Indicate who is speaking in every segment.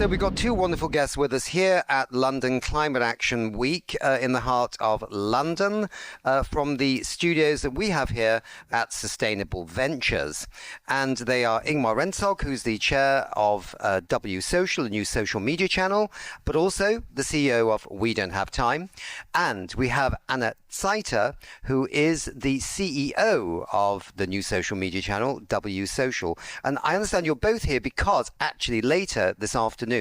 Speaker 1: So we've got two wonderful guests with us here at London Climate Action Week in the heart of London from the studios that we have here at Sustainable Ventures. And they are Ingmar Rentzhog, who's the chair of W Social, a new social media channel, but also the CEO of We Don't Have Time. And we have Anna Zeiter, who is the CEO of the new social media channel, W Social. And I understand you're both here because actually later this afternoon,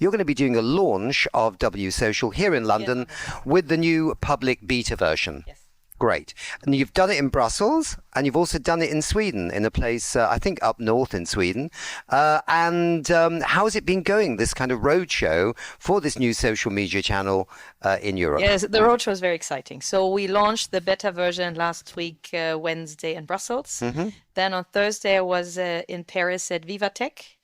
Speaker 1: you're going to be doing a launch of W Social here in London with the new public beta version.
Speaker 2: Yes.
Speaker 1: Great. And you've done it in Brussels and you've also done it in Sweden, in a place, I think, up north in Sweden. How has it been going, this kind of roadshow for this new social media channel in Europe?
Speaker 2: Yes, the roadshow is very exciting. So we launched the beta version last week, Wednesday in Brussels.
Speaker 1: Mm-hmm.
Speaker 2: Then on Thursday, I was in Paris at Vivatech.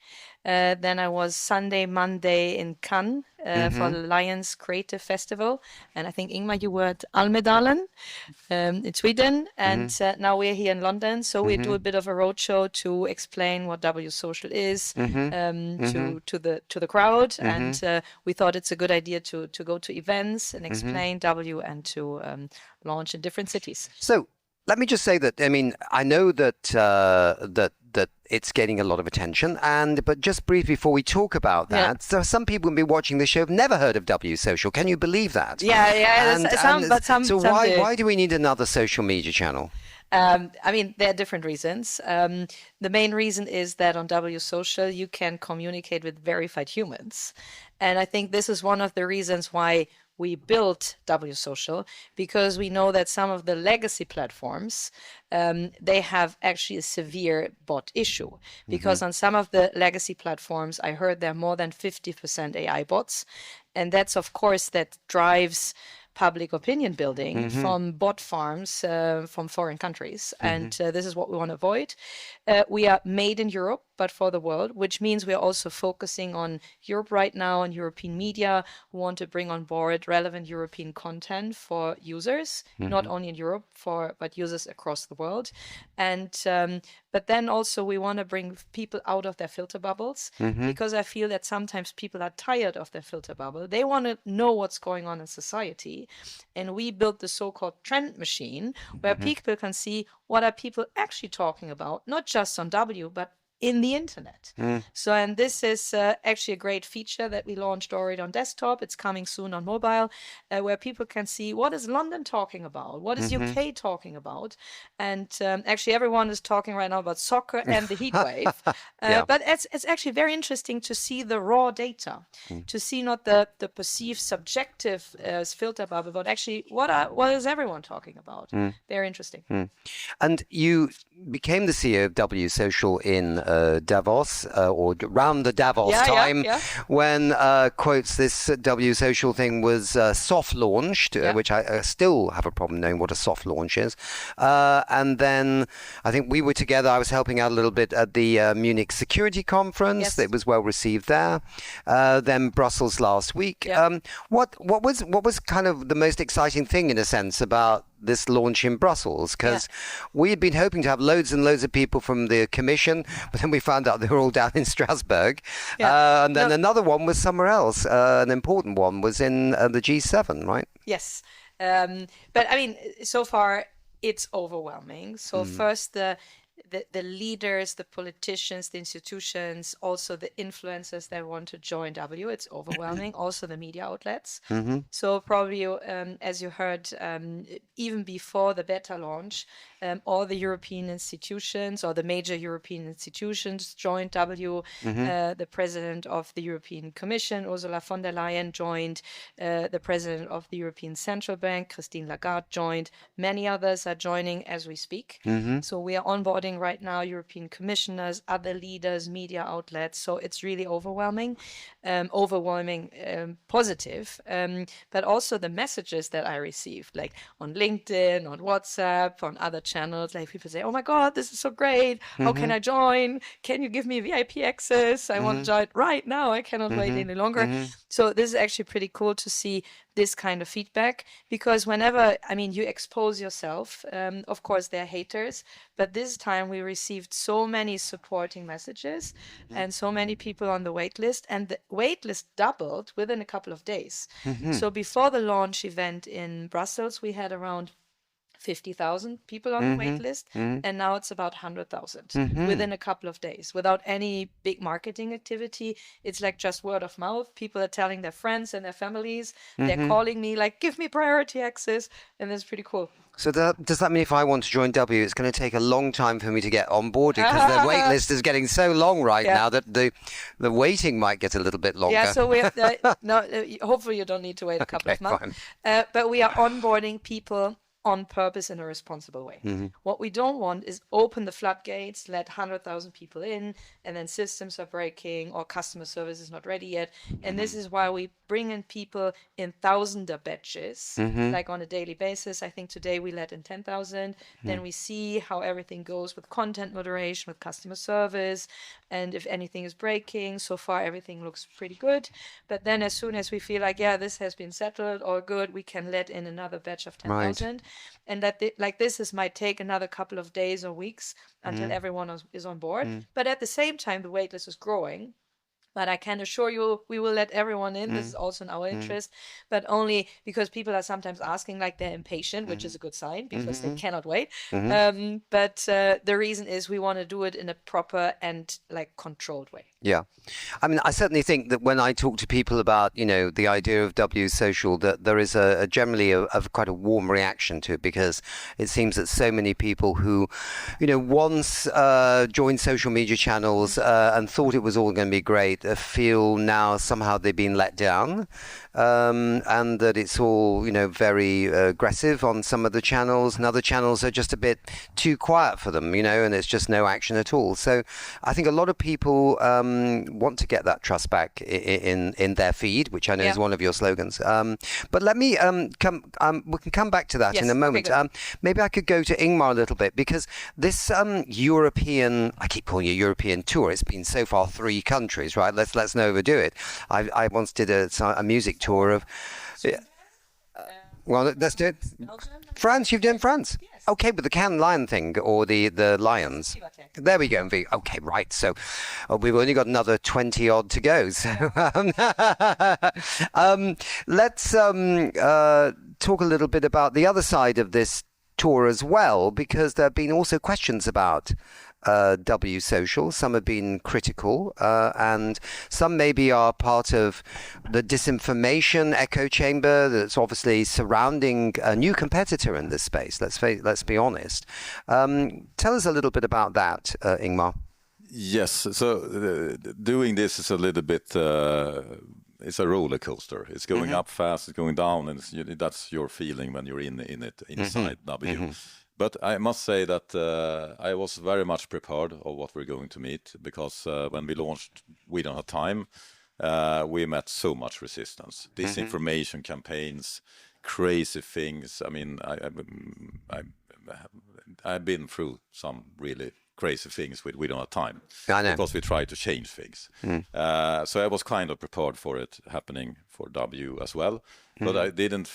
Speaker 2: Then I was Sunday, Monday in Cannes for the Lions Creative Festival. And I think, Ingmar, you were at Almedalen in Sweden. And now we're here in London. So we do a bit of a roadshow to explain what W Social is to the crowd. And we thought it's a good idea to go to events and explain W and to launch in different cities.
Speaker 1: So let me just say that, I mean, I know that that it's getting a lot of attention, but just briefly before we talk about that, so some people who've been watching the show have never heard of W Social. Can you believe that? So why do we need another social media channel?
Speaker 2: I mean, there are different reasons. The main reason is that on W Social, you can communicate with verified humans. And I think this is one of the reasons why we built W Social, because we know that some of the legacy platforms, they have actually a severe bot issue. Because on some of the legacy platforms, I heard there are more than 50% AI bots. And that's, of course, that drives public opinion building from bot farms from foreign countries. And this is what we want to avoid. We are made in Europe, but for the world, which means we're also focusing on Europe right now, on European media who want to bring on board relevant European content for users, not only in Europe, but users across the world. And but then also we want to bring people out of their filter bubbles, because I feel that sometimes people are tired of their filter bubble. They want to know what's going on in society. And we built the so-called trend machine where people can see what are people actually talking about, not just on W, but in the internet. So, and this is actually a great feature that we launched already on desktop. It's coming soon on mobile, where people can see what is London talking about, what is UK talking about. And actually everyone is talking right now about soccer and the heat wave. But it's actually very interesting to see the raw data, to see not the perceived subjective filter bubble, but actually what is everyone talking about. Very interesting.
Speaker 1: And you became the CEO of W Social in Davos, or around the Davos time, when, quotes, this W Social thing was soft launched, which I still have a problem knowing what a soft launch is. And then I think we were together. I was helping out a little bit at the Munich Security Conference. It was well received there. Then Brussels last week. What was kind of the most exciting thing, in a sense, about this launch in Brussels? Because we had been hoping to have loads and loads of people from the Commission, but then we found out they were all down in Strasbourg. And then another one was somewhere else. An important one was in the G7, right?
Speaker 2: Yes. But I mean, so far it's overwhelming. So first, the leaders, the politicians, the institutions, also the influencers that want to join W, it's overwhelming. Also the media outlets. So probably, as you heard, even before the beta launch, all the European institutions, or the major European institutions, joined W. The president of the European Commission, Ursula von der Leyen, joined. The president of the European Central Bank, Christine Lagarde, joined. Many others are joining as we speak. So we are onboarding right now European commissioners, other leaders, media outlets. So it's really overwhelming, positive. But also the messages that I received, like on LinkedIn, on WhatsApp, on other channels, like people say, oh my God, this is so great. How can I join? Can you give me VIP access? I want to join right now. I cannot wait any longer. So this is actually pretty cool to see this kind of feedback, because whenever, I mean, you expose yourself, of course there are haters, but this time we received so many supporting messages and so many people on the wait list, and the wait list doubled within a couple of days. So before the launch event in Brussels, we had around 50,000 people on the wait list, and now it's about 100,000 within a couple of days without any big marketing activity. It's like just word of mouth. People are telling their friends and their families. They're calling me like, give me priority access, and that's pretty cool.
Speaker 1: So does that mean if I want to join W, it's going to take a long time for me to get on board, because the wait list is getting so long right now that the waiting might get a little bit longer?
Speaker 2: Yeah, so we have hopefully you don't need to wait a couple of months. But we are onboarding people on purpose in a responsible way. What we don't want is open the floodgates, let 100,000 people in, and then systems are breaking or customer service is not ready yet. And this is why we bring in people in thousander batches, like on a daily basis. I think today we let in 10,000. Then we see how everything goes with content moderation, with customer service, and if anything is breaking. So far, everything looks pretty good. But then as soon as we feel like, yeah, this has been settled or good, we can let in another batch of 10,000. Right. And that might take another couple of days or weeks until everyone is on board. But at the same time, the waitlist is growing. But I can assure you, we will let everyone in. This is also in our interest, but only because people are sometimes asking, like they're impatient, which is a good sign because they cannot wait. But the reason is we want to do it in a proper and like controlled way.
Speaker 1: Yeah. I mean, I certainly think that when I talk to people about, the idea of W Social, that there is generally a quite a warm reaction to it, because it seems that so many people who, once joined social media channels and thought it was all going to be great, feel now somehow they've been let down, and that it's all, very aggressive on some of the channels, and other channels are just a bit too quiet for them, and it's just no action at all. So I think a lot of people want to get that trust back in their feed, which I know is one of your slogans. But let me we can come back to that in a moment. Maybe I could go to Ingmar a little bit, because this European, I keep calling it European tour, it's been so far 3 countries, right? Let's not overdo it. I once did a music tour of well, let's do it. France, you've done France? Yes. Okay, but the Cannes Lion thing, or the Lions. There we go. Okay, right. So we've only got another 20 odd to go. So let's talk a little bit about the other side of this tour as well, because there have been also questions about W Social. Some have been critical, and some maybe are part of the disinformation echo chamber that's obviously surrounding a new competitor in this space. Let's be honest. Tell us a little bit about that, Ingmar.
Speaker 3: Yes. So doing this is a little bit. It's a roller coaster. It's going up fast, it's going down, and that's your feeling when you're in it inside W. But I must say that I was very much prepared of what we're going to meet, because when we launched We Don't Have Time, we met so much resistance. Disinformation campaigns, crazy things. I mean, I've been through some really crazy things with We Don't Have Time, because we try to change things. So I was kind of prepared for it happening for W as well. But I didn't.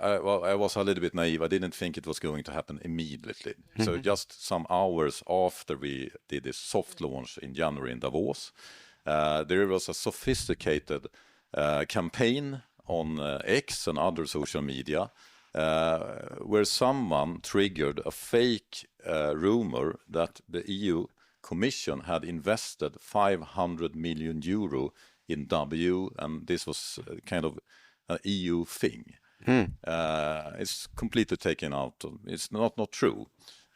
Speaker 3: I was a little bit naive. I didn't think it was going to happen immediately. So just some hours after we did this soft launch in January in Davos, there was a sophisticated campaign on X and other social media, where someone triggered a fake rumor that the EU Commission had invested 500 million euro in W, and this was kind of an EU thing. It's completely taken out. It's not true,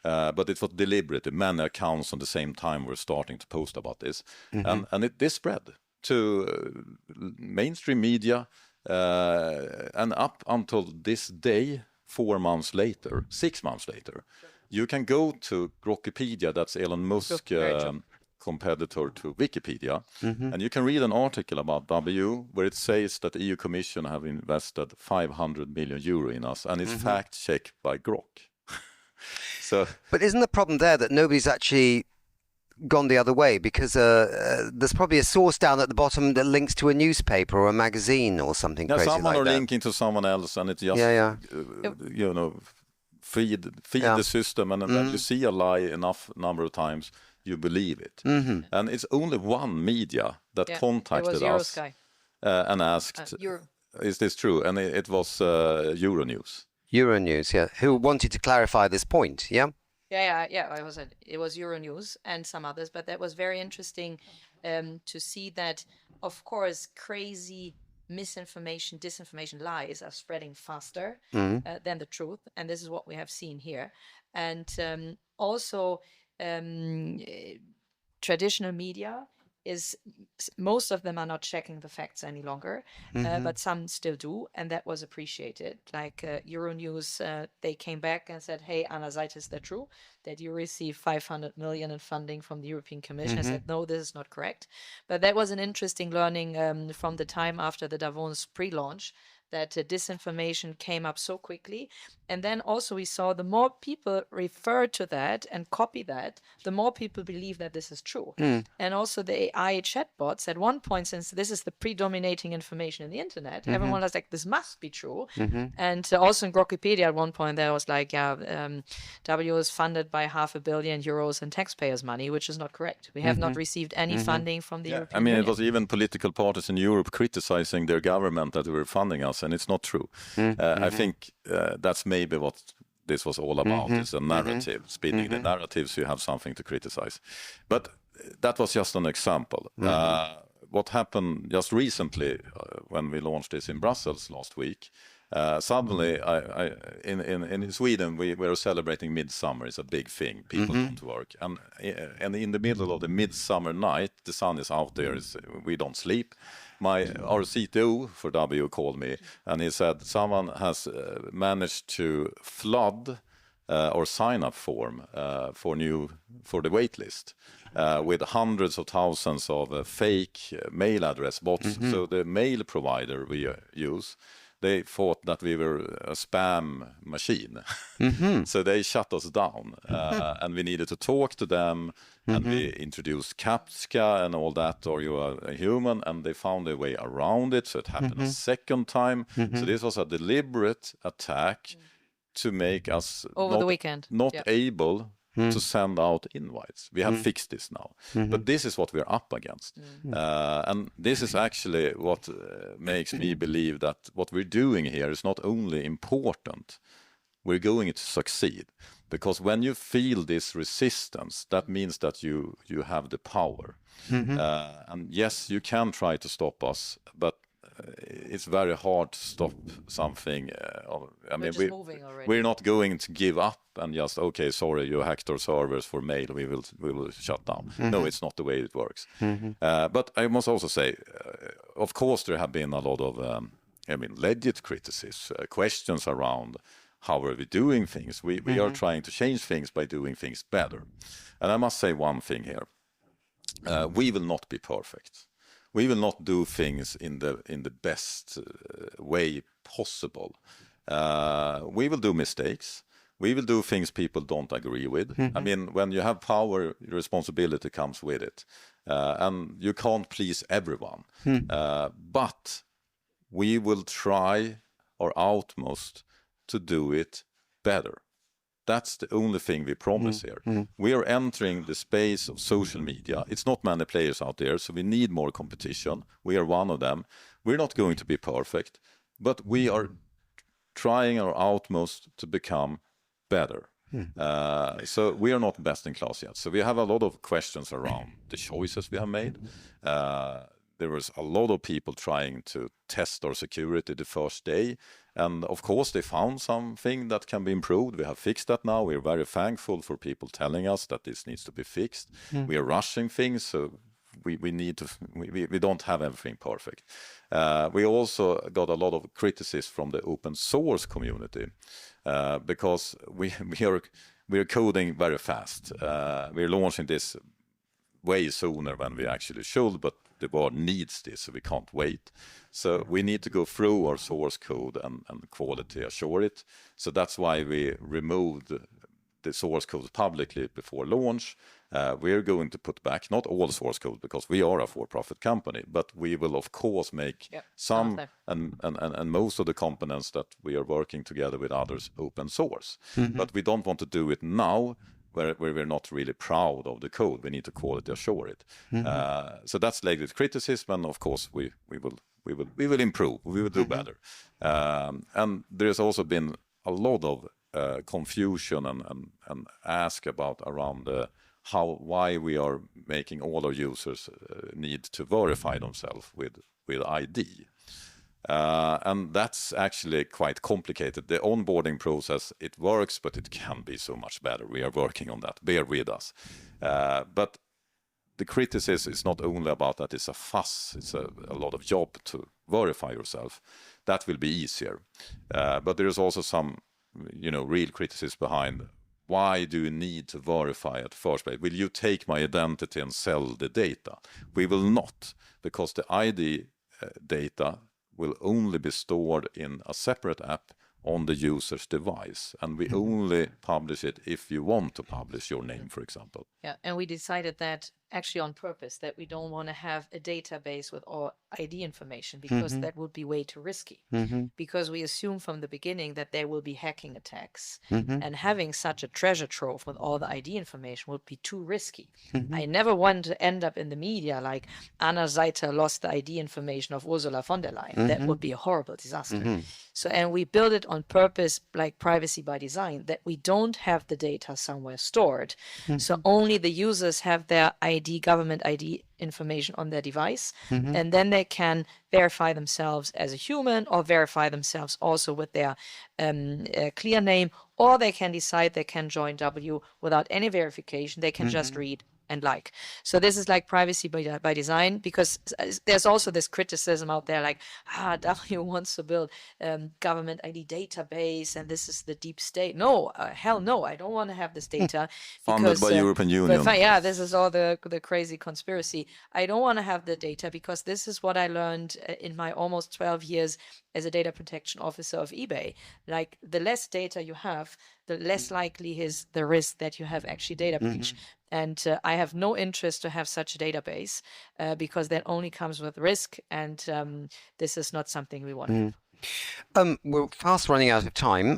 Speaker 3: but it was deliberate. Many accounts on the same time were starting to post about this, and this spread to mainstream media, and up until this day, 4 months later, 6 months later, you can go to Grokpedia, that's Elon Musk competitor to Wikipedia, and you can read an article about W where it says that the EU Commission have invested 500 million euro in us, and it's fact-checked by Grok.
Speaker 1: But isn't the problem there that nobody's actually gone the other way, because there's probably a source down at the bottom that links to a newspaper or a magazine or something crazy like that.
Speaker 3: Someone are linking to someone else, and it just feed the system, and when you see a lie enough number of times, you believe it. And it's only one media that contacted us and asked, is this true? And it was Euronews.
Speaker 1: Euronews, who wanted to clarify this point,
Speaker 2: Yeah, it was Euronews and some others, but that was very interesting to see that, of course, crazy misinformation, disinformation, lies are spreading faster than the truth, and this is what we have seen here. And also, traditional media is, most of them are not checking the facts any longer, but some still do, and that was appreciated. Like Euronews, they came back and said, "Hey, Anna Zeiter, is that true that you received 500 million in funding from the European Commission?" I said, "No, this is not correct." But that was an interesting learning from the time after the Davos pre-launch, that disinformation came up so quickly. And then also we saw the more people refer to that and copy that, the more people believe that this is true. And also the AI chatbots, at one point, since this is the predominating information in the internet, everyone was like, this must be true. And also in Grokipedia at one point, there was like, W is funded by €500 million in taxpayers' money, which is not correct. We have not received any funding from the European Union.
Speaker 3: It was even political parties in Europe criticizing their government that they were funding us, and it's not true. I think that's maybe what this was all about, is a narrative, spinning the narratives, you have something to criticize. But that was just an example. What happened just recently when we launched this in Brussels last week, suddenly in Sweden we were celebrating midsummer. It's a big thing, people don't work, and in the middle of the midsummer night, the sun is out there, we don't sleep. Our CTO for W called me and he said someone has managed to flood or sign-up form for the waitlist with hundreds of thousands of fake mail address bots. So the mail provider we use, they thought that we were a spam machine. So they shut us down, and we needed to talk to them, and we introduced CAPTCHA and all that, or you are a human, and they found a way around it, so it happened a second time. So this was a deliberate attack to make us
Speaker 2: over the weekend
Speaker 3: not able to send out invites. We have fixed this now. But this is what we're up against. And this is actually what makes me believe that what we're doing here is not only important, we're going to succeed. Because when you feel this resistance, that means that you have the power. And yes, you can try to stop us, but it's very hard to stop something. We're not going to give up and just, okay, sorry, you hacked our servers for mail, we will shut down. No, it's not the way it works. But I must also say, of course, there have been a lot of legit criticisms, questions around how are we doing things. We are trying to change things by doing things better. And I must say one thing here. We will not be perfect. We will not do things in the best way possible. We will do mistakes. We will do things people don't agree with. When you have power, responsibility comes with it. And you can't please everyone. But we will try our utmost to do it better. That's the only thing we promise here. We are entering the space of social media. It's not many players out there, so we need more competition. We are one of them. We're not going to be perfect, but we are trying our utmost to become better. So we are not best in class yet. So we have a lot of questions around the choices we have made. There was a lot of people trying to test our security the first day. And of course, they found something that can be improved. We have fixed that now. We're very thankful for people telling us that this needs to be fixed. We are rushing things, so we don't have everything perfect. We also got a lot of criticism from the open source community because we are coding very fast. We're launching this way sooner than we actually should, but the world needs this, so we can't wait. So we need to go through our source code and quality assure it. So that's why we removed the source code publicly before launch. we're going to put back not all source code because we are a for-profit company, but we will of course make some and most of the components that we are working together with others open source. But we don't want to do it now where we're not really proud of the code. We need to quality assure it. So that's like criticism, and of course we will improve. We will do better. And there's also been a lot of confusion and ask about around why we are making all our users need to verify themselves with ID. And that's actually quite complicated. The onboarding process, it works, but it can be so much better. We are working on that. Bear with us. But the criticism is not only about that it's a fuss, it's a lot of job to verify yourself. That will be easier. But there is also some, real criticism behind. Why do you need to verify at first place? Will you take my identity and sell the data? We will not, because the ID data will only be stored in a separate app on the user's device, and we only publish it if you want to publish your name, for example.
Speaker 2: Yeah, and we decided that actually on purpose, that we don't want to have a database with all ID information, because that would be way too risky. Because we assume from the beginning that there will be hacking attacks, and having such a treasure trove with all the ID information would be too risky. I never want to end up in the media like Anna Zeiter lost the ID information of Ursula von der Leyen. That would be a horrible disaster. So, and we build it on purpose, like privacy by design, that we don't have the data somewhere stored. So only the users have their ID, government ID information on their device, and then they can verify themselves as a human, or verify themselves also with their clear name, or they can decide they can join W without any verification. They can just read and like. So this is like privacy by design, because there's also this criticism out there like, W wants to build government ID database, and this is the deep state. No, hell no, I don't want to have this data.
Speaker 3: Funded by European Union.
Speaker 2: Yeah, this is all the crazy conspiracy. I don't want to have the data, because this is what I learned in my almost 12 years as a data protection officer of eBay. Like, the less data you have, the less likely is the risk that you have actually data breach. And I have no interest to have such a database, because that only comes with risk, and this is not something we want to have.
Speaker 1: We're fast running out of time,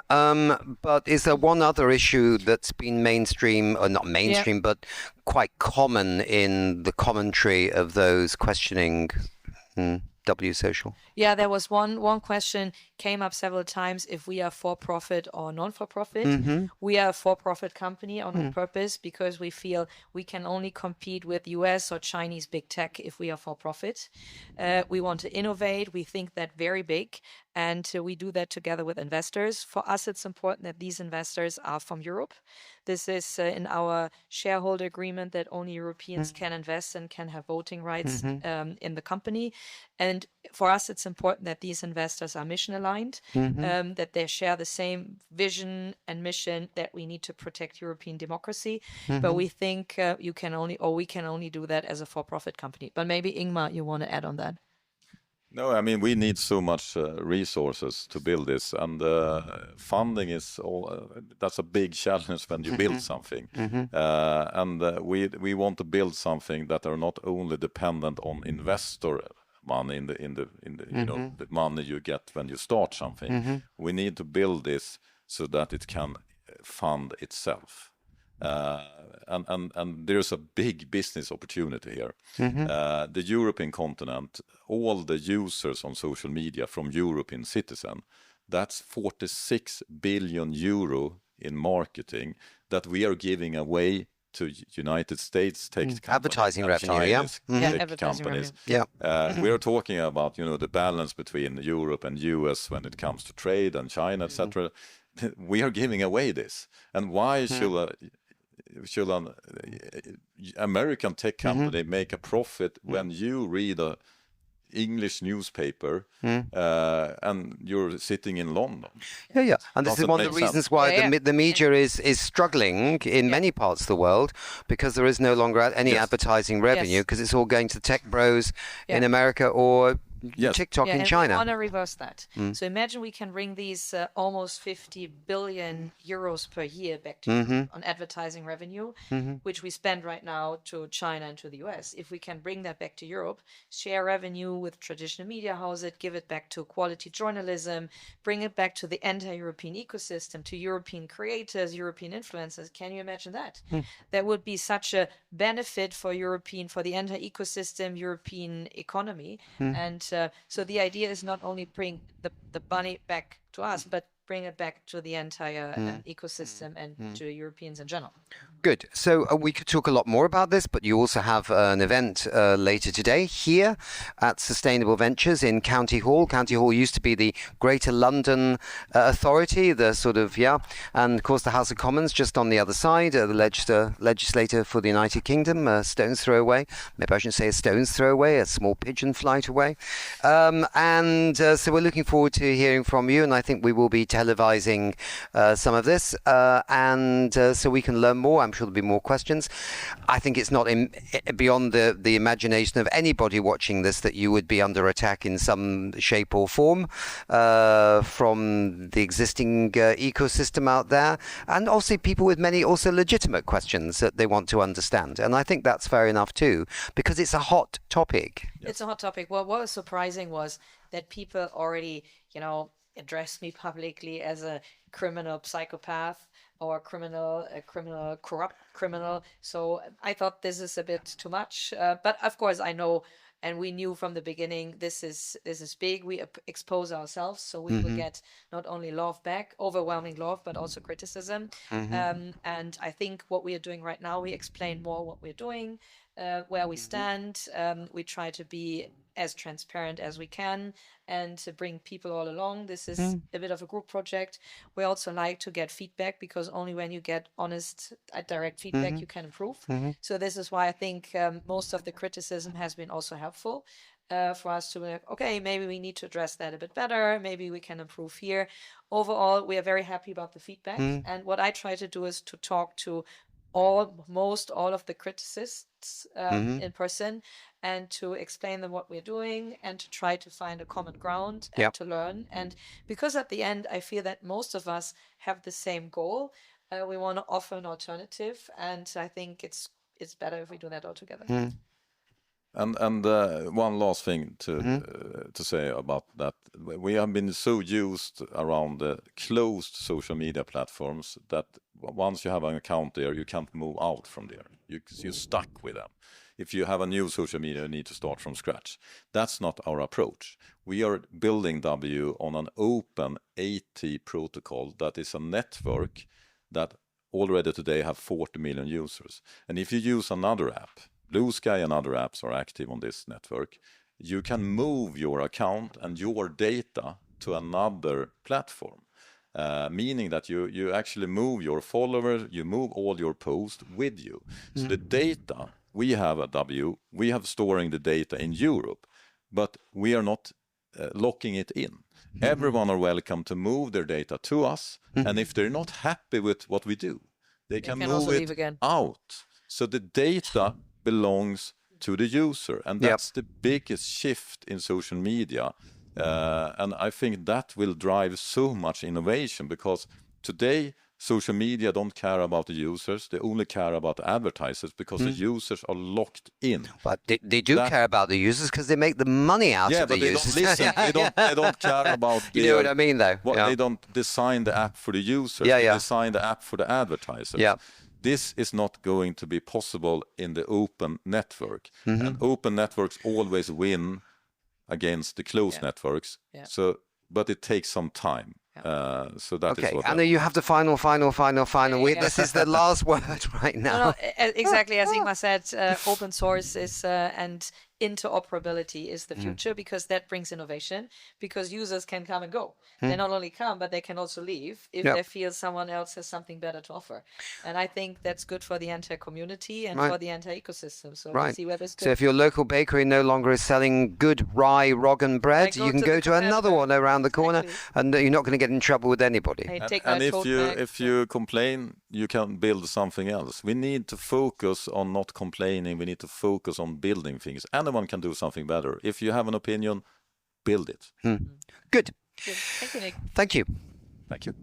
Speaker 1: but is there one other issue that's been mainstream, or not mainstream, but quite common in the commentary of those questioning W Social?
Speaker 2: Yeah, there was one question came up several times, if we are for-profit or non-for-profit. We are a for-profit company on purpose, because we feel we can only compete with US or Chinese big tech if we are for-profit. We want to innovate. We think that very big, and we do that together with investors. For us, it's important that these investors are from Europe. This is in our shareholder agreement, that only Europeans can invest and can have voting rights in the company. And for us, it's important that these investors are mission aligned, that they share the same vision and mission, that we need to protect European democracy. But we think we can only do that as a for-profit company. But maybe Ingmar, you want to add on that?
Speaker 3: No, I mean, we need so much resources to build this, and funding is that's a big challenge when you build something. And we want to build something that are not only dependent on investor money in the the money you get when you start something. We need to build this so that it can fund itself. And there's a big business opportunity here. The European continent, all the users on social media from European citizen, that's 46 billion euro in marketing that we are giving away to United States tech companies,
Speaker 1: advertising revenue,
Speaker 2: companies.
Speaker 3: We are talking about the balance between Europe and US when it comes to trade and China, etc. We are giving away this, and why should an American tech company make a profit when you read a English newspaper and you're sitting in London?
Speaker 1: And this is one of the reasons why the media is struggling in many parts of the world, because there is no longer any advertising revenue, because it's all going to tech bros in America or TikTok in
Speaker 2: and
Speaker 1: China.
Speaker 2: We want to reverse that. So imagine we can bring these almost 50 billion euros per year back to Europe on advertising revenue, which we spend right now to China and to the US. If we can bring that back to Europe, share revenue with traditional media houses, give it back to quality journalism, bring it back to the entire-European ecosystem, to European creators, European influencers. Can you imagine that? That would be such a benefit for the entire ecosystem, European economy. And so the idea is not only bring the money back to us, but bring it back to the entire ecosystem and to Europeans in general.
Speaker 1: Good. So we could talk a lot more about this, but you also have an event later today here at Sustainable Ventures in County Hall. County Hall used to be the Greater London Authority, the sort of, and of course the House of Commons just on the other side, the legislator for the United Kingdom, a stone's throw away. Maybe I shouldn't say a stone's throw away, a small pigeon flight away. So we're looking forward to hearing from you, and I think we will be televising some of this, so we can learn more. I'm sure there'll be more questions. I think it's not beyond the imagination of anybody watching this that you would be under attack in some shape or form from the existing ecosystem out there, and also people with many also legitimate questions that they want to understand. And I think that's fair enough too, because it's a hot topic.
Speaker 2: It's a hot topic. Well, what was surprising was that people already, addressed me publicly as a criminal psychopath or corrupt criminal. So I thought this is a bit too much. But of course, I know, and we knew from the beginning, this is big. We expose ourselves, so we will get not only love back, overwhelming love, but also criticism. And I think what we are doing right now, we explain more what we're doing, where we stand. We try to be as transparent as we can and to bring people all along. This is a bit of a group project. We also like to get feedback, because only when you get honest, direct feedback, you can improve. So this is why I think most of the criticism has been also helpful for us to be like, okay, maybe we need to address that a bit better. Maybe we can improve here. Overall, we are very happy about the feedback. And what I try to do is to talk to almost all of the criticists in person, and to explain them what we're doing, and to try to find a common ground and to learn. And because at the end, I feel that most of us have the same goal. We want to offer an alternative, and I think it's better if we do that all together.
Speaker 3: And one last thing to say about that. We have been so used around the closed social media platforms that once you have an account there, you can't move out from there. You're stuck with them. If you have a new social media, you need to start from scratch. That's not our approach. We are building W on an open AT protocol that is a network that already today have 40 million users. And if you use another app, Blue Sky and other apps are active on this network, you can move your account and your data to another platform, meaning that you actually move your followers, you move all your posts with you. So the data we have at W, we have storing the data in Europe, but we are not locking it in. Everyone are welcome to move their data to us, and if they're not happy with what we do, they can move it out. So the data belongs to the user, and that's the biggest shift in social media, and I think that will drive so much innovation, because today social media don't care about the users, they only care about the advertisers, because the users are locked in.
Speaker 1: But they do care about the users, because they make the money out of the users.
Speaker 3: Don't listen. They don't care about
Speaker 1: you know what I mean, though.
Speaker 3: They don't design the app for the users, they design the app for the advertisers. This is not going to be possible in the open network. And open networks always win against the closed networks. So, but it takes some time. So that is what.
Speaker 1: Anna, you have the final. This is the last word right now.
Speaker 2: No, exactly as Ingmar said. Open source is and interoperability is the future, because that brings innovation, because users can come and go. They not only come, but they can also leave if they feel someone else has something better to offer. And I think that's good for the entire community and for the entire ecosystem. So we'll see where this goes.
Speaker 1: So if your local bakery no longer is selling good rye roggen bread, you can go to another one around the corner, and you're not going to get in trouble with anybody.
Speaker 3: And if you complain, you can build something else. We need to focus on not complaining. We need to focus on building things. Anyone can do something better. If you have an opinion, build it.
Speaker 1: Good.
Speaker 2: Thank you, Nick.
Speaker 1: Thank you.
Speaker 3: Thank you.